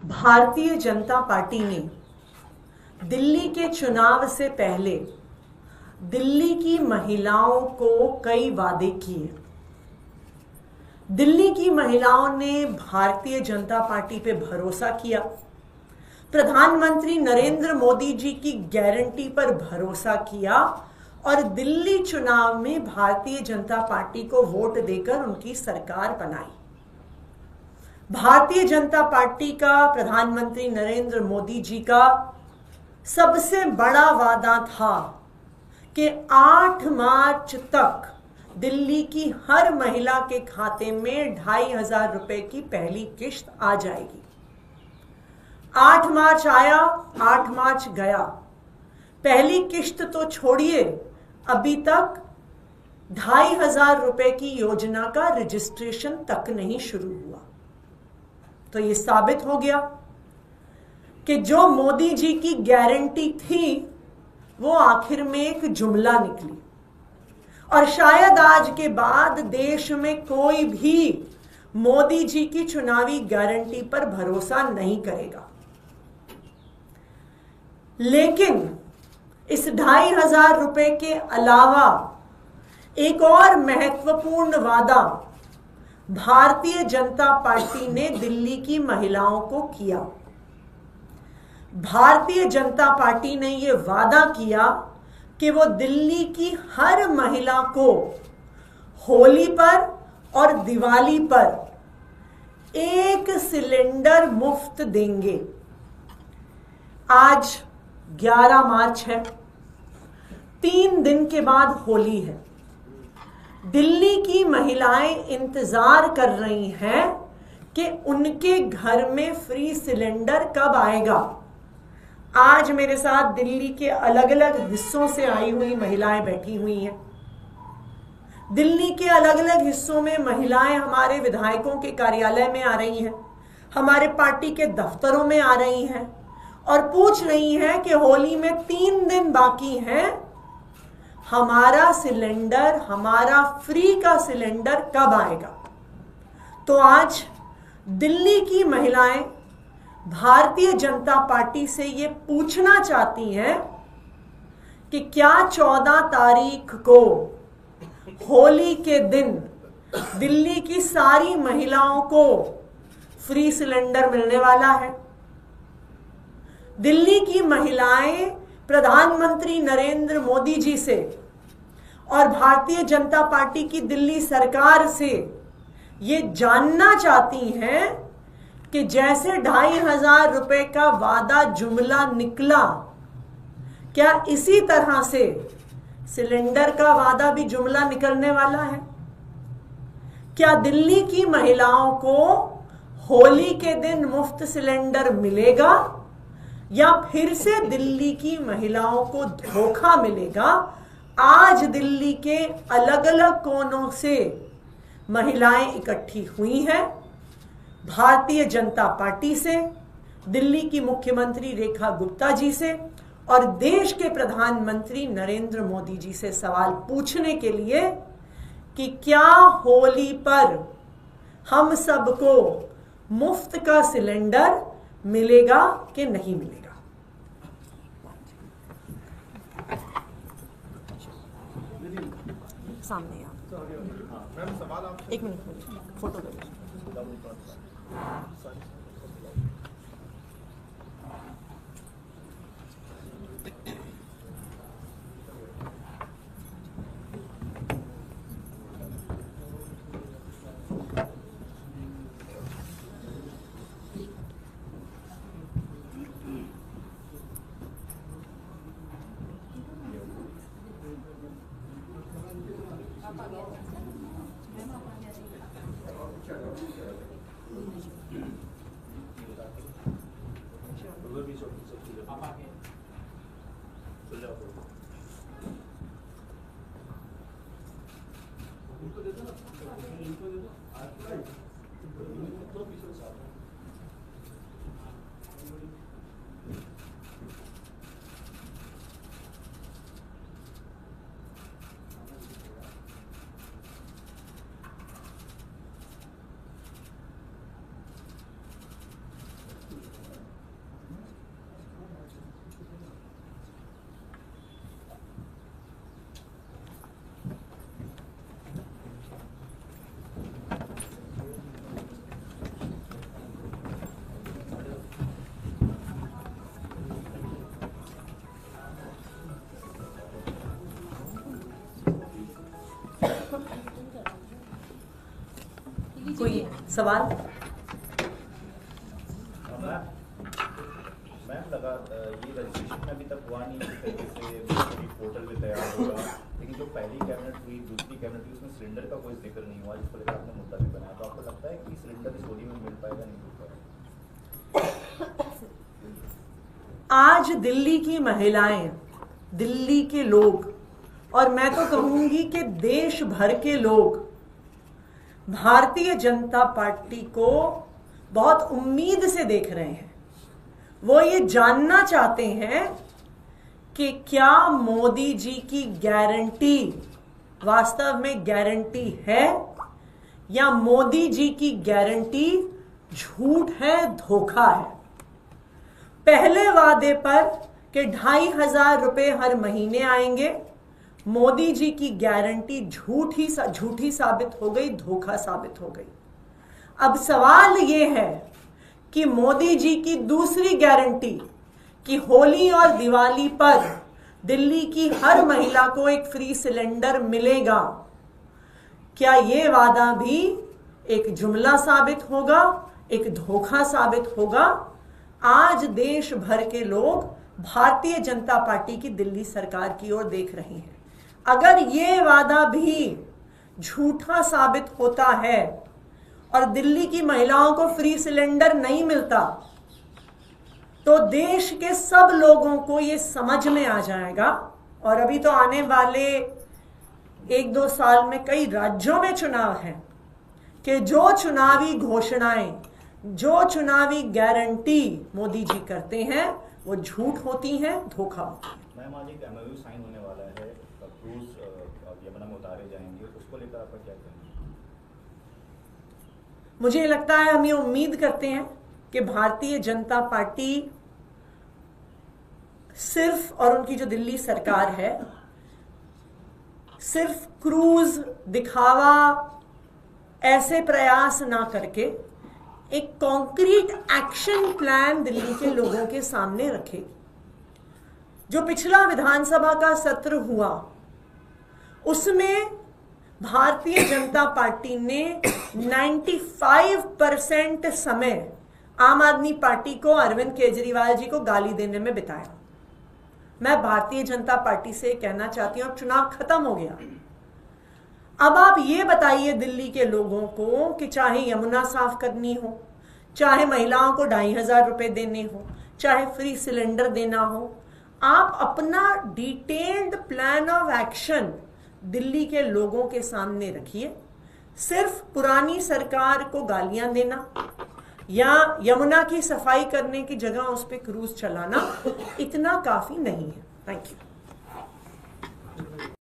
Bharatiya Janata party ने दिल्ली के चुनाव से पहले दिल्ली की महिलाओं को कई वादे किए। दिल्ली की महिलाओं ने भारतीय जनता पार्टी पे भरोसा किया, प्रधानमंत्री नरेंद्र मोदी जी की गारंटी पर भरोसा किया और दिल्ली चुनाव में भारतीय जनता पार्टी को वोट देकर उनकी सरकार बनाई। भारतीय जनता पार्टी का, प्रधानमंत्री नरेंद्र मोदी जी का सबसे बड़ा वादा था कि 8 मार्च तक दिल्ली की हर महिला के खाते में 2,500 रुपए की पहली किश्त आ जाएगी। 8 मार्च आया, 8 मार्च गया। पहली किश्त तो छोड़िए, अभी तक 2,500 रुपए की योजना का रजिस्ट्रेशन तक नहीं शुरू हुआ। तो ये साबित हो गया कि जो मोदी जी की गारंटी थी वो आखिर में एक जुमला निकली और शायद आज के बाद देश में कोई भी मोदी जी की चुनावी गारंटी पर भरोसा नहीं करेगा। लेकिन इस 2,500 रुपए के अलावा एक और महत्वपूर्ण वादा भारतीय जनता पार्टी ने दिल्ली की महिलाओं को किया। भारतीय जनता पार्टी ने यह वादा किया कि वो दिल्ली की हर महिला को होली पर और दिवाली पर 1 सिलेंडर मुफ्त देंगे। आज 11 मार्च है, 3 दिन के बाद होली है। दिल्ली की महिलाएं इंतजार कर रही हैं कि उनके घर में फ्री सिलेंडर कब आएगा। आज मेरे साथ दिल्ली के अलग अलग हिस्सों से आई हुई महिलाएं बैठी हुई हैं। दिल्ली के अलग अलग हिस्सों में महिलाएं हमारे विधायकों के कार्यालय में आ रही हैं, हमारे पार्टी के दफ्तरों में आ रही हैं और पूछ रही हैं कि होली में 3 दिन बाकी हैं, हमारा सिलेंडर, हमारा फ्री का सिलेंडर कब आएगा। तो आज दिल्ली की महिलाएं भारतीय जनता पार्टी से ये पूछना चाहती हैं कि क्या 14 तारीख को होली के दिन दिल्ली की सारी महिलाओं को फ्री सिलेंडर मिलने वाला है। दिल्ली की महिलाएं प्रधानमंत्री नरेंद्र मोदी जी से और भारतीय जनता पार्टी की दिल्ली सरकार से ये जानना चाहती हैं कि जैसे 2,500 रुपए का वादा जुमला निकला, क्या इसी तरह से सिलेंडर का वादा भी जुमला निकलने वाला है। क्या दिल्ली की महिलाओं को होली के दिन मुफ्त सिलेंडर मिलेगा या फिर से दिल्ली की महिलाओं को धोखा मिलेगा। आज दिल्ली के अलग अलग कोनों से महिलाएं इकट्ठी हुई हैं, भारतीय जनता पार्टी से, दिल्ली की मुख्यमंत्री रेखा गुप्ता जी से और देश के प्रधानमंत्री नरेंद्र मोदी जी से सवाल पूछने के लिए कि क्या होली पर हम सबको मुफ्त का सिलेंडर मिलेगा कि नहीं मिलेगा। सामने आप 1 मिनट फोटो ले सवाल? मैम लगा ये रजिस्ट्रेशन में अभी तक हुआ नहीं, इस तरीके से पोर्टल पे तैयार होगा, लेकिन जो पहली कैबिनेट हुई, दूसरी कैबिनेट हुई, उसमें सिलेंडर का कोई जिक्र नहीं हुआ, जिस पर आपने मुद्दा भी बनाया। तो आपको लगता है कि सिलेंडर इस होली में मिल पाएगा, नहीं मिल पाएगा? आज दिल्ली की महिलाएं, दिल्ली के लोग, और मैं तो कहूंगी कि देश भर के लोग भारतीय जनता पार्टी को बहुत उम्मीद से देख रहे हैं। वो ये जानना चाहते हैं कि क्या मोदी जी की गारंटी वास्तव में गारंटी है या मोदी जी की गारंटी झूठ है, धोखा है। पहले वादे पर कि 2,500 रुपए हर महीने आएंगे, मोदी जी की गारंटी झूठी साबित हो गई, धोखा साबित हो गई। अब सवाल यह है कि मोदी जी की दूसरी गारंटी कि होली और दिवाली पर दिल्ली की हर महिला को एक फ्री सिलेंडर मिलेगा, क्या यह वादा भी एक जुमला साबित होगा, एक धोखा साबित होगा? आज देश भर के लोग भारतीय जनता पार्टी की दिल्ली सरकार की ओर देख रहे हैं। अगर यह वादा भी झूठा साबित होता है और दिल्ली की महिलाओं को फ्री सिलेंडर नहीं मिलता, तो देश के सब लोगों को यह समझ में आ जाएगा। और अभी तो आने वाले 1-2 साल में कई राज्यों में चुनाव हैं कि जो चुनावी घोषणाएं, जो चुनावी गारंटी मोदी जी करते हैं वो झूठ होती हैं, धोखा होता है। मैम आज एक MOU साइन होने वाला है, क्रूज यमुना में उतारे जाएंगे, उसको लेकर आपका क्या कहना है? मुझे लगता है, हम ये उम्मीद करते हैं कि भारतीय जनता पार्टी सिर्फ, और उनकी जो दिल्ली सरकार है, सिर्फ क्रूज दिखावा ऐसे प्रयास ना करके एक कॉन्क्रीट एक्शन प्लान दिल्ली के लोगों के सामने रखे। जो पिछला विधानसभा का सत्र हुआ उसमें भारतीय जनता पार्टी ने 95% समय आम आदमी पार्टी को, अरविंद केजरीवाल जी को गाली देने में बिताया। मैं भारतीय जनता पार्टी से कहना चाहती हूं, अब चुनाव खत्म हो गया, अब आप ये बताइए दिल्ली के लोगों को कि चाहे यमुना साफ करनी हो, चाहे महिलाओं को 2,500 रुपए देने हो, चाहे फ्री सिलेंडर देना हो, आप अपना detailed plan of action Delhi के लोगों के सामने रखिए। सिर्फ पुरानी सरकार को गालियां देना या यमुना की सफाई करने की जगह उस पर क्रूज चलाना इतना काफी नहीं है। Thank you.